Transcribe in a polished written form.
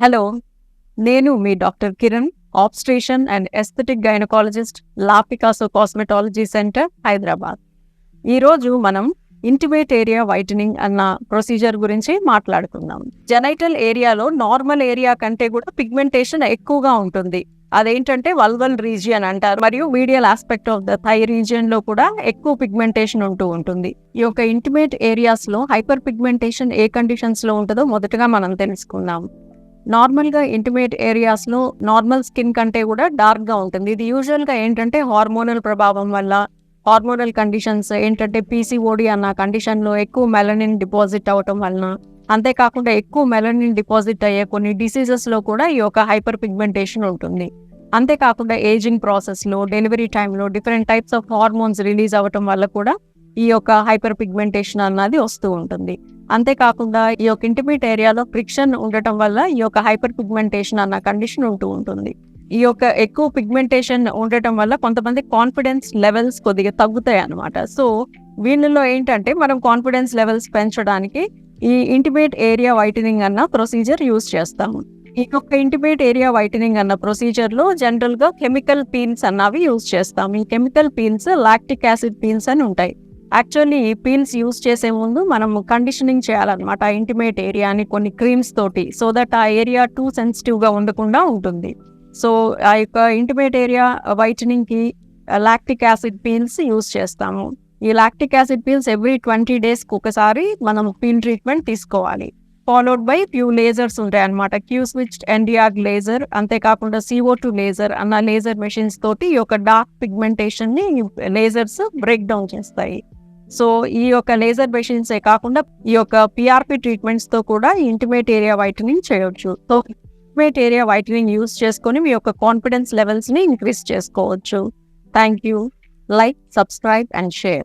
Hello, నేను మీ doctor Kiran, obstetrician and aesthetic gynaecologist, La Picasso cosmetology centre, Hyderabad. ఈరోజు మనం ఇంటిమేట్ ఏరియా వైటనింగ్ అన్న ప్రొసీజర్ గురించి మాట్లాడుకుందాం. జెనైటల్ ఏరియాలో నార్మల్ ఏరియా కంటే కూడా పిగ్మెంటేషన్ ఎక్కువగా ఉంటుంది. అదేంటంటే వల్వల్ రీజియన్ అంటారు, మరియు medial aspect of the thigh region లో కూడా ఎక్కువ పిగ్మెంటేషన్ ఉంటూ ఉంటుంది. ఈ యొక్క ఇంటిమేట్ ఏరియాస్ లో హైపర్ పిగ్మెంటేషన్ ఏ కండిషన్స్ లో ఉంటుందో మొదటగా మనం తెలుసుకుందాం. నార్మల్గా ఇంటిమేట్ ఏరియాస్లో నార్మల్ స్కిన్ కంటే కూడా డార్క్గా ఉంటుంది. ఇది యూజువల్గా ఏంటంటే హార్మోనల్ ప్రభావం వల్ల, హార్మోనల్ కండిషన్స్ ఏంటంటే పీసీఓడి అన్న కండిషన్లో ఎక్కువ మెలనిన్ డిపాజిట్ అవటం వలన, అంతేకాకుండా ఎక్కువ మెలనిన్ డిపాజిట్ అయ్యే కొన్ని డిసీజెస్లో కూడా ఈ యొక్క హైపర్ పిగ్మెంటేషన్ ఉంటుంది. అంతేకాకుండా ఏజింగ్ ప్రాసెస్లో, డెలివరీ టైంలో different types of hormones release అవ్వటం వల్ల కూడా ఈ యొక్క హైపర్ పిగ్మెంటేషన్ అన్నది వస్తూ ఉంటుంది. అంతేకాకుండా ఈ యొక్క ఇంటిమేట్ ఏరియాలో ఫ్రిక్షన్ ఉండటం వల్ల ఈ యొక్క హైపర్ పిగ్మెంటేషన్ అన్న కండిషన్ ఉంటూ ఉంటుంది. ఈ యొక్క ఎక్కువ పిగ్మెంటేషన్ ఉండటం వల్ల కొంతమంది కాన్ఫిడెన్స్ లెవెల్స్ కొద్దిగా తగ్గుతాయి అన్నమాట. సో వీళ్ళలో ఏంటంటే మనం కాన్ఫిడెన్స్ లెవెల్స్ పెంచడానికి ఈ ఇంటిమేట్ ఏరియా వైటనింగ్ అన్న ప్రొసీజర్ యూజ్ చేస్తాము. ఈ యొక్క ఇంటిమేట్ ఏరియా వైటనింగ్ అన్న ప్రొసీజర్లో జనరల్గా కెమికల్ పీల్స్ అన్నవి యూజ్ చేస్తాము. ఈ chemical peels lactic acid peels అని ఉంటాయి. యాక్చువల్లీ ఈ పీల్స్ యూజ్ చేసే ముందు మనం కండిషనింగ్ చేయాలన్నమాట ఆ ఇంటిమేట్ ఏరియాని కొన్ని క్రీమ్స్ తోటి, సో దట్ ఆ ఏరియా టూ సెన్సిటివ్గా ఉండకుండా ఉంటుంది. సో ఆ యొక్క ఇంటిమేట్ ఏరియా వైటనింగ్కి లాక్టిక్ యాసిడ్ పీల్స్ యూజ్ చేస్తాము. ఈ లాక్టిక్ యాసిడ్ పీల్స్ ఎవ్రీ 20 daysకి ఒకసారి మనం పీల్ ట్రీట్మెంట్ తీసుకోవాలి. ఫాలోడ్ బై ఫ్యూ లేజర్స్ ఉంటాయి అన్నమాట. క్యూ స్విచ్డ్ ఎన్డిఆర్ లేజర్, అంతేకాకుండా CO2 లేజర్ అన్న లేజర్ మెషిన్స్ తోటి ఈ యొక్క డార్క్ పిగ్మెంటేషన్ని లేజర్స్ బ్రేక్ డౌన్ చేస్తాయి. సో ఈ యొక్క లేజర్ మెషిన్సే కాకుండా ఈ యొక్క PRP ట్రీట్మెంట్స్ తో కూడా ఇంటిమేట్ ఏరియా వైటనింగ్ చేయొచ్చు. So intimate area whitening use చేసుకొని మీ యొక్క కాన్ఫిడెన్స్ లెవెల్స్ ని ఇంక్రీజ్ చేసుకోవచ్చు. Thank you. Like, subscribe and share.